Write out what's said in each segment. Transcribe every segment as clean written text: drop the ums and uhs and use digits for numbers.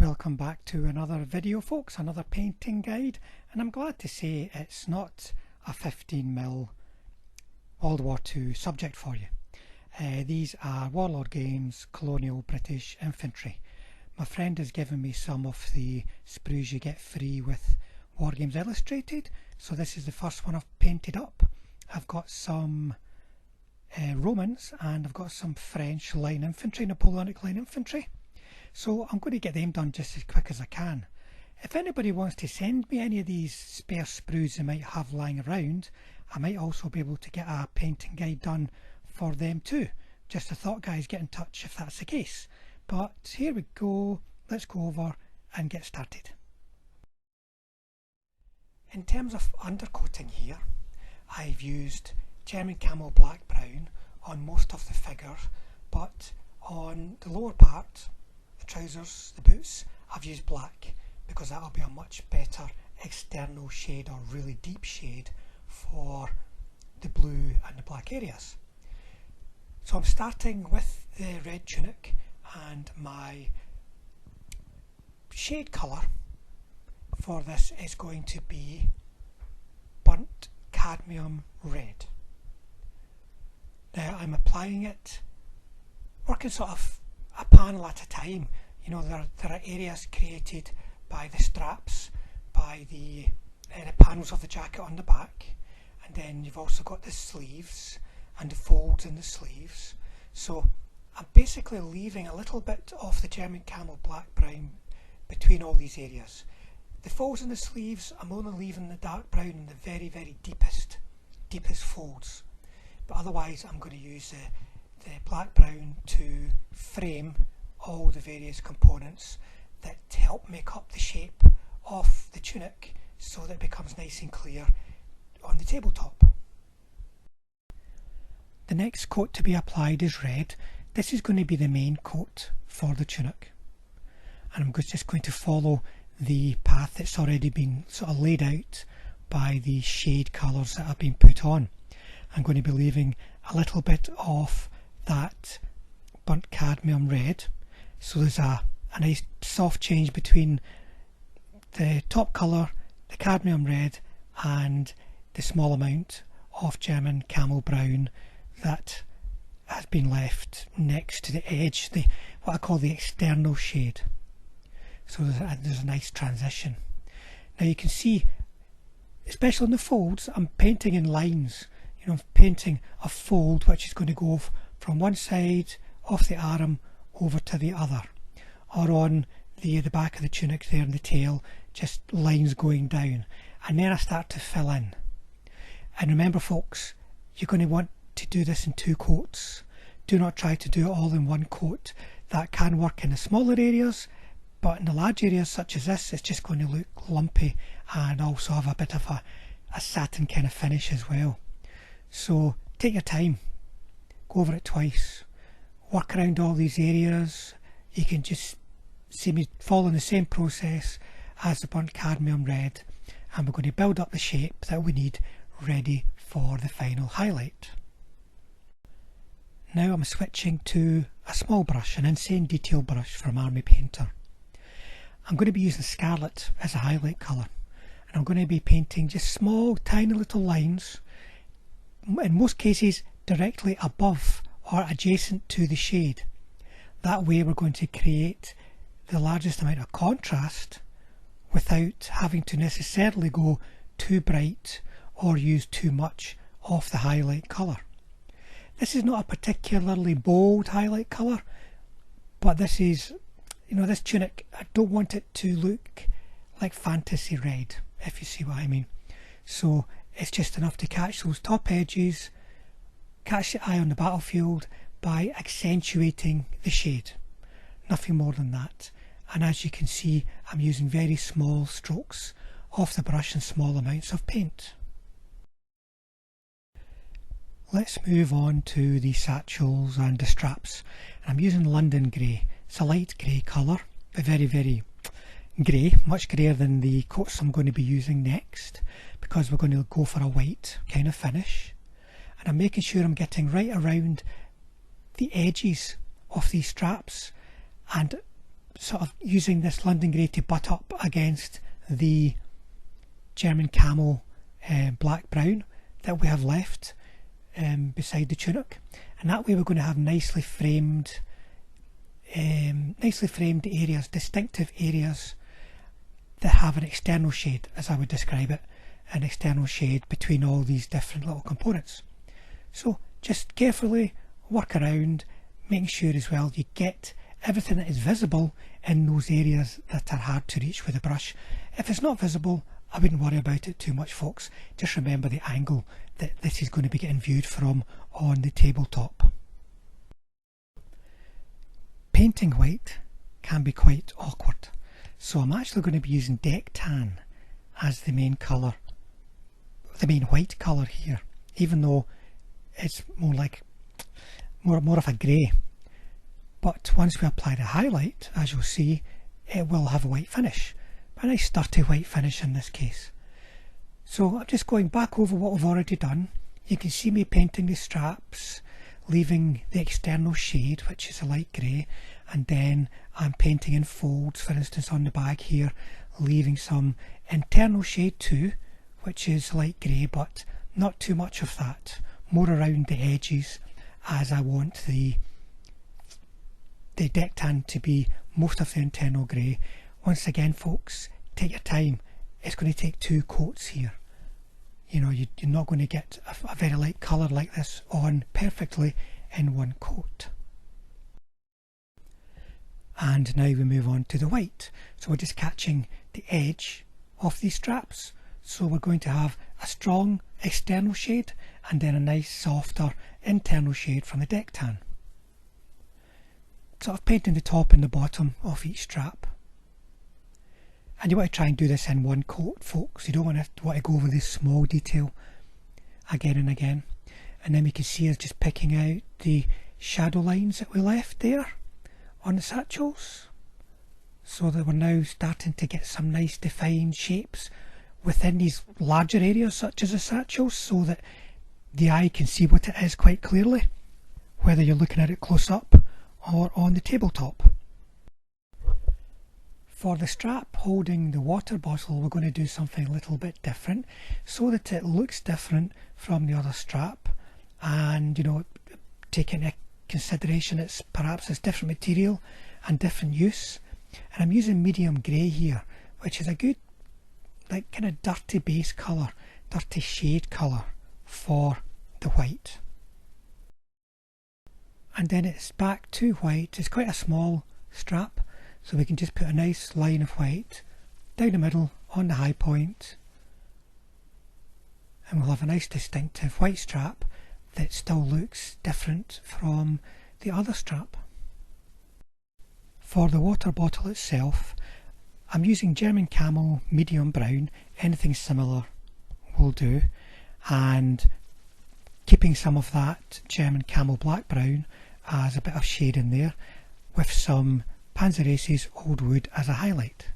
Welcome back to another video, folks, another painting guide, and I'm glad to say it's not a 15mm World War II subject for you. These are Warlord Games Colonial British Infantry. My friend has given me some of the sprues you get free with Wargames Illustrated, so this is the first one I've painted up. I've got some Romans and I've got some French line infantry, Napoleonic line infantry. So I'm going to get them done just as quick as I can. If anybody wants to send me any of these spare sprues they might have lying around, I might also be able to get a painting guide done for them too. Just a thought, guys, get in touch if that's the case. But here we go, let's go over and get started. In terms of undercoating here, I've used German Camel Black Brown on most of the figure, but on the lower part, the trousers, the boots, I've used black because that will be a much better external shade or really deep shade for the blue and the black areas. So I'm starting with the red tunic, and my shade colour for this is going to be burnt cadmium red. Now I'm applying it, working sort of a panel at a time. You know, there are areas created by the straps, by the panels of the jacket on the back, and then you've also got the sleeves and the folds in the sleeves. So I'm basically leaving a little bit of the German Camel Black Brown between all these areas. The folds in the sleeves, I'm only leaving the dark brown in the very, very deepest folds, but otherwise I'm going to use the black brown to frame all the various components that help make up the shape of the tunic so that it becomes nice and clear on the tabletop. The next coat to be applied is red. This is going to be the main coat for the tunic, and I'm just going to follow the path that's already been sort of laid out by the shade colours that have been put on. I'm going to be leaving a little bit of that burnt cadmium red, so there's a nice soft change between the top colour, the cadmium red, and the small amount of German camel brown that has been left next to the edge, what I call the external shade. So there's a nice transition. Now you can see, especially on the folds, I'm painting in lines. You know, I'm painting a fold which is going to go from one side of the arm over to the other, or on the back of the tunic there in the tail, just lines going down, and then I start to fill in. And remember, folks, you're going to want to do this in two coats. Do not try to do it all in one coat. That can work in the smaller areas, but in the large areas such as this, it's just going to look lumpy and also have a bit of a satin kind of finish as well. So take your time, go over it twice, work around all these areas. You can just see me following the same process as the burnt cadmium red, and we're going to build up the shape that we need ready for the final highlight. Now I'm switching to a small brush, an Insane Detail brush from Army Painter. I'm going to be using Scarlett as a highlight colour, and I'm going to be painting just small tiny little lines, in most cases directly above or adjacent to the shade. That way we're going to create the largest amount of contrast without having to necessarily go too bright or use too much of the highlight colour. This is not a particularly bold highlight colour, but this is, you know, this tunic, I don't want it to look like fantasy red, if you see what I mean. So it's just enough to catch those top edges, catch the eye on the battlefield by accentuating the shade. Nothing more than that. And as you can see, I'm using very small strokes off the brush and small amounts of paint. Let's move on to the satchels and the straps. I'm using London Grey. It's a light grey colour, but very, very grey, much greyer than the coats I'm going to be using next, because we're going to go for a white kind of finish. And I'm making sure I'm getting right around the edges of these straps and sort of using this London grey to butt up against the German camel black brown that we have left beside the tunic, and that way we're going to have nicely framed areas, distinctive areas that have an external shade, as I would describe it, an external shade between all these different little components. So just carefully work around, making sure as well you get everything that is visible in those areas that are hard to reach with a brush. If it's not visible, I wouldn't worry about it too much, folks. Just remember the angle that this is going to be getting viewed from on the tabletop. Painting white can be quite awkward, so I'm actually going to be using deck tan as the main colour, the main white colour here, even though it's more of a grey. But once we apply the highlight, as you'll see, it will have a white finish, a nice sturdy white finish in this case. So I'm just going back over what we've already done. You can see me painting the straps, leaving the external shade, which is a light grey, and then I'm painting in folds, for instance on the bag here, leaving some internal shade too, which is light grey, but not too much of that, more around the edges, as I want the deck tan to be most of the internal grey. Once again, folks, take your time. It's going to take 2 coats here. You know, you're not going to get a very light colour like this on perfectly in 1 coat. And now we move on to the white. So we're just catching the edge of these straps. So we're going to have a strong external shade and then a nice softer internal shade from the deck tan. Sort of painting the top and the bottom of each strap. And you want to try and do this in 1 coat, folks. You don't want to go over this small detail again and again. And then we can see us just picking out the shadow lines that we left there on the satchels, so that we're now starting to get some nice defined shapes within these larger areas such as the satchels, so that the eye can see what it is quite clearly, whether you're looking at it close up or on the tabletop. For the strap holding the water bottle, we're going to do something a little bit different so that it looks different from the other strap, and you know, taking into consideration it's different material and different use. And I'm using medium grey here, which is a good, like, kind of dirty base colour, dirty shade colour for the white. And then it's back to white. It's quite a small strap, so we can just put a nice line of white down the middle on the high point, and we'll have a nice distinctive white strap that still looks different from the other strap. For the water bottle itself, I'm using German camel medium brown. Anything similar will do, and keeping some of that German camel black brown as a bit of shade in there, with some Panzerace's Old Wood as a highlight.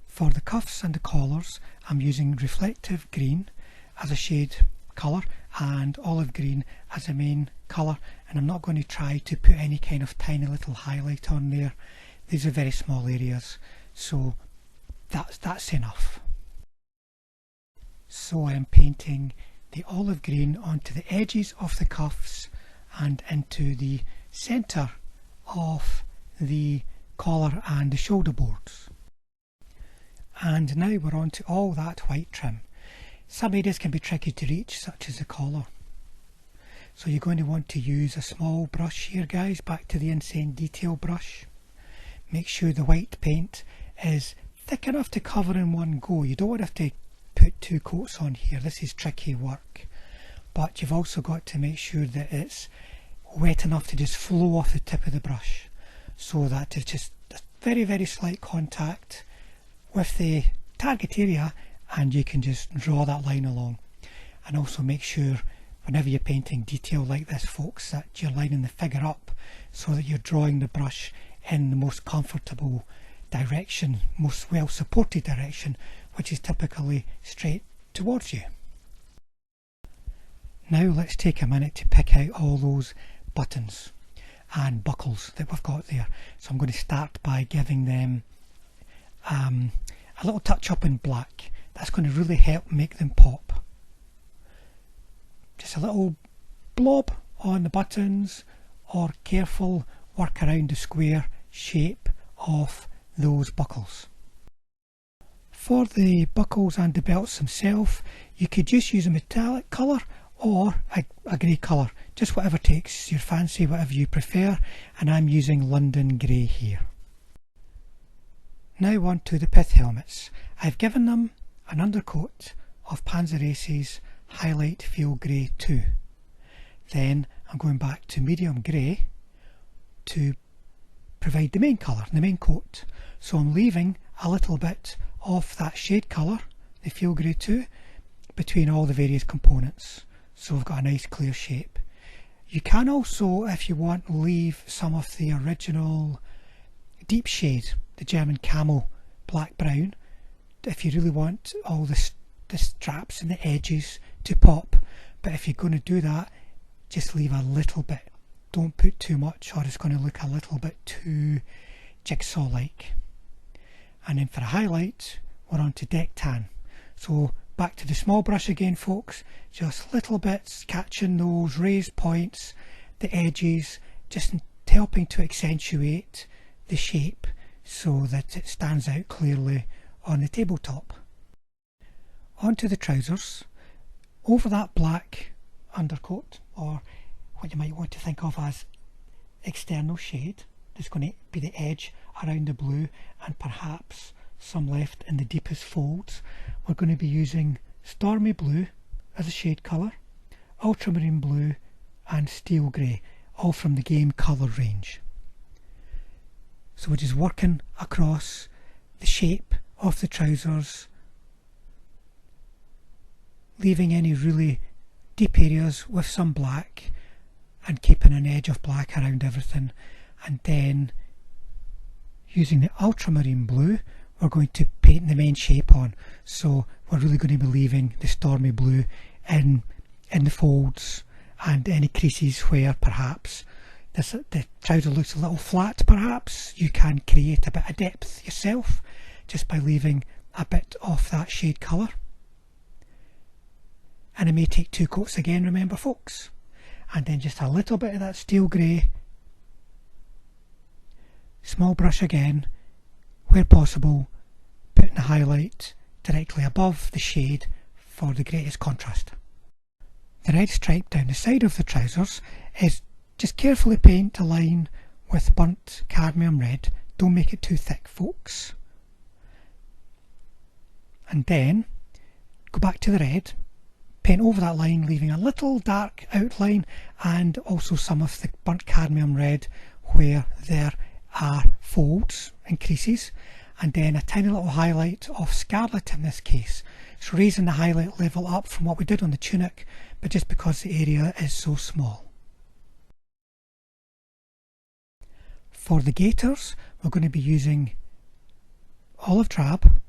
For the cuffs and the collars, I'm using reflective green as a shade colour and olive green as a main colour, and I'm not going to try to put any kind of tiny little highlight on there. These are very small areas, so that's enough. So I'm painting the olive green onto the edges of the cuffs and into the centre of the collar and the shoulder boards. And now we're on to all that white trim. Some areas can be tricky to reach, such as the collar. So you're going to want to use a small brush here, guys, back to the Insane Detail brush. Make sure the white paint is thick enough to cover in one go. You don't want to have to put 2 coats on here. This is tricky work. But you've also got to make sure that it's wet enough to just flow off the tip of the brush, so that there's just a very, very slight contact with the target area, and you can just draw that line along. And also make sure whenever you're painting detail like this, folks, that you're lining the figure up so that you're drawing the brush in the most comfortable direction, most well supported direction, which is typically straight towards you. Now let's take a minute to pick out all those buttons. and buckles that we've got there. So I'm going to start by giving them a little touch up in black. That's going to really help make them pop. Just a little blob on the buttons, or careful work around the square shape of those buckles. For the buckles and the belts themselves, you could just use a metallic colour or a grey colour, just whatever takes your fancy, whatever you prefer, and I'm using London Grey here. Now on to the Pith Helmets. I've given them an undercoat of Panzer Aces Highlight Field Grey 2. Then I'm going back to medium grey to provide the main colour, the main coat. So I'm leaving a little bit of that shade colour, the Field Grey 2, between all the various components. So we've got a nice clear shape. You can also, if you want, leave some of the original deep shade, the German camo black brown, if you really want all the straps and the edges to pop. But if you're going to do that, just leave a little bit. Don't put too much, or it's going to look a little bit too jigsaw like. And then for a highlight, we're on to deck tan. So back to the small brush again, folks, just little bits, catching those raised points, the edges, just helping to accentuate the shape so that it stands out clearly on the tabletop. Onto the trousers. Over that black undercoat, or what you might want to think of as external shade, there's going to be the edge around the blue and perhaps some left in the deepest folds. We're going to be using Stormy blue as a shade colour, ultramarine blue and steel grey, all from the game colour range. So we're just working across the shape of the trousers, leaving any really deep areas with some black and keeping an edge of black around everything. And then using the ultramarine blue, we're going to paint the main shape on. So we're really going to be leaving the Stormy blue in the folds and any creases where perhaps the trouser looks a little flat. Perhaps you can create a bit of depth yourself just by leaving a bit of that shade colour. And it may take two coats again, remember folks. And then just a little bit of that steel grey, small brush again, where possible, putting the highlight directly above the shade for the greatest contrast. The red stripe down the side of the trousers is just carefully paint a line with burnt cadmium red. Don't make it too thick, folks. And then go back to the red, paint over that line, leaving a little dark outline and also some of the burnt cadmium red where there are folds and creases, and then a tiny little highlight of Scarlett in this case. It's raising the highlight level up from what we did on the tunic, but just because the area is so small. For the gaiters, we're going to be using olive drab,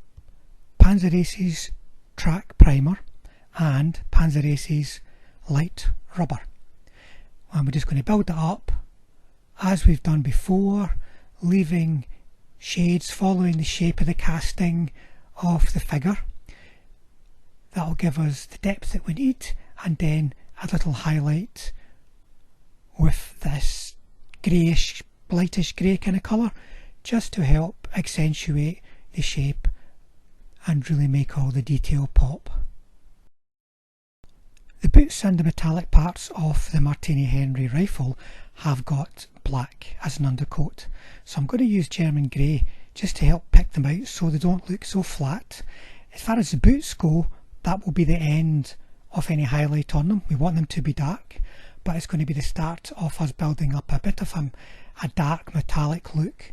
Panzer Aces track primer and Panzer Aces light rubber. And we're just going to build that up as we've done before, leaving shades following the shape of the casting of the figure. That'll give us the depth that we need, and then a little highlight with this greyish, lightish grey kind of colour, just to help accentuate the shape and really make all the detail pop. The boots and the metallic parts of the Martini Henry rifle have got black as an undercoat, so I'm going to use German grey just to help pick them out so they don't look so flat. As far as the boots go, that will be the end of any highlight on them. We want them to be dark, but it's going to be the start of us building up a bit of a dark metallic look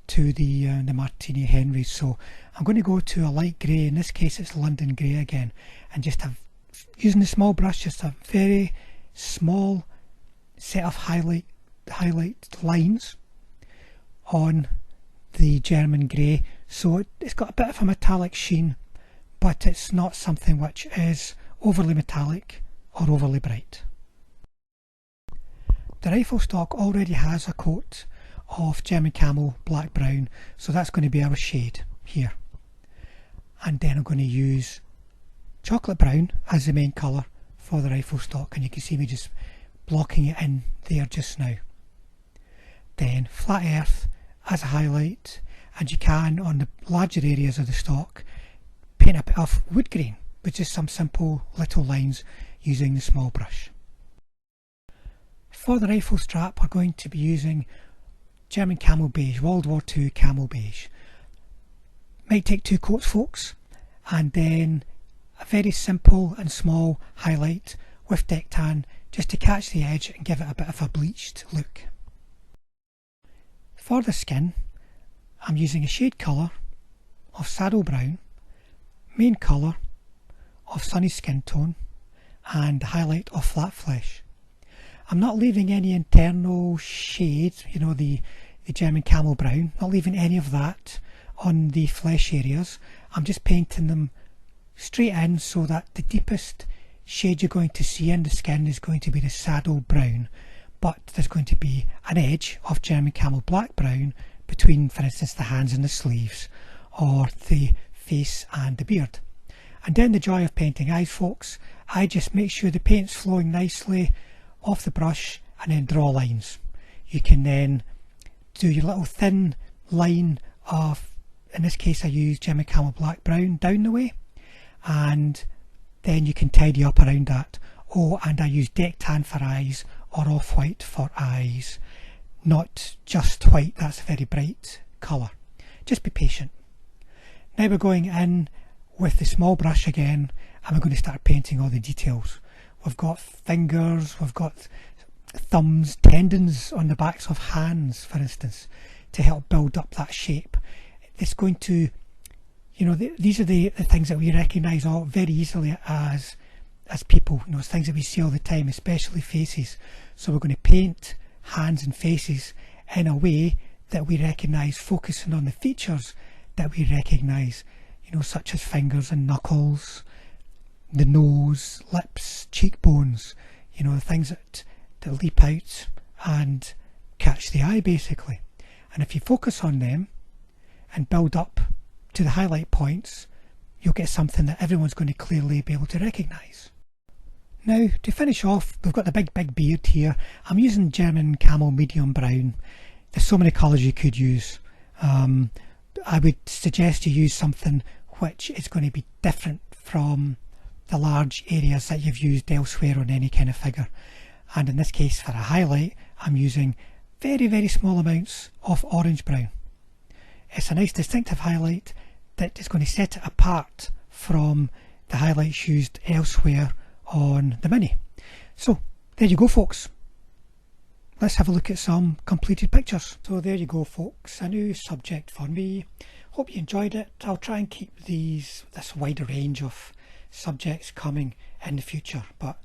to the Martini Henrys. So I'm going to go to a light grey, in this case it's London Grey again, and just using the small brush, just a very small set of highlight lines on the German grey, so it's got a bit of a metallic sheen, but it's not something which is overly metallic or overly bright. the rifle stock already has a coat of German camel black brown, so that's going to be our shade here. And then I'm going to use chocolate brown as the main colour for the rifle stock, and you can see me just blocking it in there just now. Then flat earth as a highlight, and you can, on the larger areas of the stock, paint a bit of wood grain with just some simple little lines using the small brush. For the rifle strap, we're going to be using German camel beige, World War II camel beige. Might take 2 coats, folks, and then a very simple and small highlight with deck tan just to catch the edge and give it a bit of a bleached look. For the skin, I'm using a shade colour of saddle brown, main colour of sunny skin tone, and a highlight of flat flesh. I'm not leaving any internal shades, you know, the German camel brown, not leaving any of that on the flesh areas. I'm just painting them straight in so that the deepest shade you're going to see in the skin is going to be the saddle brown, but there's going to be an edge of German camel black brown between, for instance, the hands and the sleeves, or the face and the beard. And then the joy of painting eyes, folks, I just make sure the paint's flowing nicely off the brush and then draw lines. You can then do your little thin line of, in this case I use German camel black brown down the way, and then you can tidy up around that. Oh, and I use deck tan for eyes or off-white for eyes, not just white, that's a very bright colour. Just be patient. Now we're going in with the small brush again, and we're going to start painting all the details. We've got fingers, we've got thumbs, tendons on the backs of hands, for instance, to help build up that shape. It's going to, you know, these are the things that we recognise all very easily as people, you know, it's things that we see all the time, especially faces. So we're going to paint hands and faces in a way that we recognise, focusing on the features that we recognise, you know, such as fingers and knuckles, the nose, lips, cheekbones, you know, the things that leap out and catch the eye basically. And if you focus on them and build up to the highlight points, you'll get something that everyone's going to clearly be able to recognise. Now, to finish off, we've got the big beard here. I'm using German camel medium brown. There's so many colours you could use. I would suggest you use something which is going to be different from the large areas that you've used elsewhere on any kind of figure. And in this case, for a highlight, I'm using very small amounts of orange brown. It's a nice distinctive highlight that is going to set it apart from the highlights used elsewhere on the Mini. So there you go, folks. Let's have a look at some completed pictures. So there you go, folks, a new subject for me. Hope you enjoyed it. I'll try and keep this wider range of subjects coming in the future, but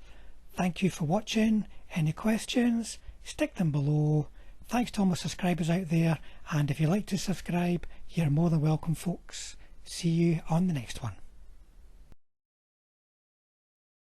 thank you for watching. Any questions, stick them below. Thanks to all my subscribers out there, and if you'd like to subscribe, you're more than welcome, folks. See you on the next one.